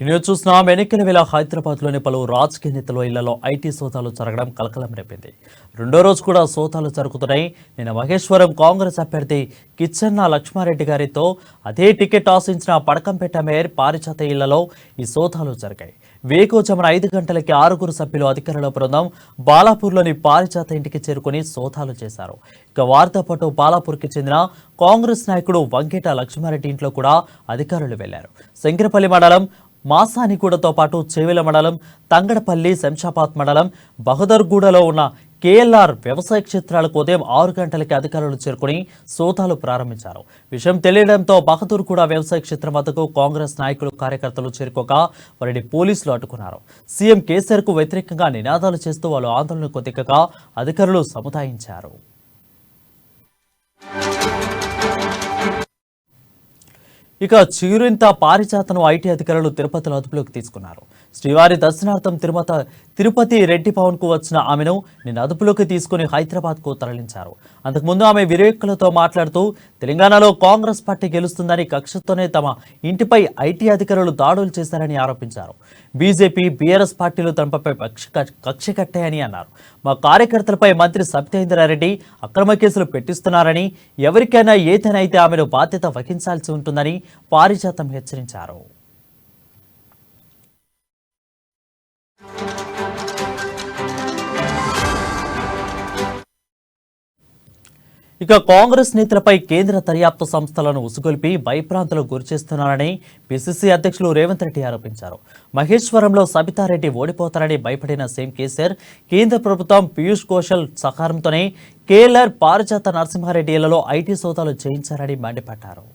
News చూస్తున్నాం. ఎన్నికల వేళ హైదరాబాద్లోని పలు రాజకీయ నేతల ఇళ్లలో ఐటీ సోదాలు జరగడం కలకలం రేపింది. రెండో రోజు కూడా సోదాలు జరుగుతున్నాయి. నిన్న మహేశ్వరం కాంగ్రెస్ అభ్యర్థి కిచ్చన్న లక్ష్మారెడ్డి గారితో అదే టికెట్ ఆశించిన పడకంపేట మేయర్ పారిజాత ఇళ్లలో ఈ సోదాలు జరిగాయి. వేకోజమున 5 గంటలకి 6 సభ్యులు అధికారుల బృందం బాలాపూర్లోని పారిజాత ఇంటికి చేరుకుని సోదాలు చేశారు. ఇక వారితో పాటు బాలాపూర్కి చెందిన కాంగ్రెస్ నాయకుడు వంగేట లక్ష్మారెడ్డి ఇంట్లో కూడా అధికారులు వెళ్లారు. శంకరపల్లి మండలం మాసానిగూడతో పాటు చేవెల మండలం, తంగడపల్లి, శంషాబాద్ మండలం, బహదర్గూడలో ఉన్న కేఎల్ఆర్ వ్యవసాయ క్షేత్రాలకు ఉదయం 6 గంటలకి అధికారులు చేరుకుని సోదాలు ప్రారంభించారు. విషయం తెలియడంతో బహదూర్గూడ వ్యవసాయ క్షేత్రం వద్దకు కాంగ్రెస్ నాయకులు, కార్యకర్తలు చేరుకోగా వారిని పోలీసులు అడ్డుకున్నారు. సీఎం కేసీఆర్ కు వ్యతిరేకంగా నినాదాలు చేస్తూ వాళ్ళు ఆందోళనకు దిగగా అధికారులు సముదాయించారు. ఇక చిగురింత పారిజాతను ఐటీ అధికారులు తిరుపతిలో అదుపులోకి తీసుకున్నారు. శ్రీవారి దర్శనార్థం తిరుపతి రెడ్డి భవన్ కు వచ్చిన ఆమెను నిన్న అదుపులోకి తీసుకుని హైదరాబాద్ కు తరలించారు. అంతకుముందు ఆమె విలేకరులతో మాట్లాడుతూ తెలంగాణలో కాంగ్రెస్ పార్టీ గెలుస్తుందని కక్షతోనే తమ ఇంటిపై ఐటీ అధికారులు దాడులు చేశారని ఆరోపించారు. బీజేపీ, బీఆర్ఎస్ పార్టీలు తమపై కక్ష కట్టాయని అన్నారు. మా కార్యకర్తలపై మంత్రి సబితేంద్రారెడ్డి అక్రమ కేసులు పెట్టిస్తున్నారని, ఎవరికైనా ఏదైనా అయితే ఆమెను బాధ్యత వహించాల్సి ఉంటుందని పారిజాతం హెచ్చరించారు. ఇక కాంగ్రెస్ నేతలపై కేంద్ర దర్యాప్తు సంస్థలను ఉసుగొల్పి భయప్రాంతాలకు గురిచేస్తున్నారని పిసిసి అధ్యక్షులు రేవంత్ రెడ్డి ఆరోపించారు. మహేశ్వరంలో సబితారెడ్డి ఓడిపోతారని భయపడిన సీఎం కేసీఆర్ కేంద్ర ప్రభుత్వం పీయూష్ గోయల్ సహకారంతోనే కేఎల్ఆర్, పారిజాత నరసింహారెడ్డి ఇళ్లలో ఐటీ సోదాలు చేయించారని మండిపడ్డారు.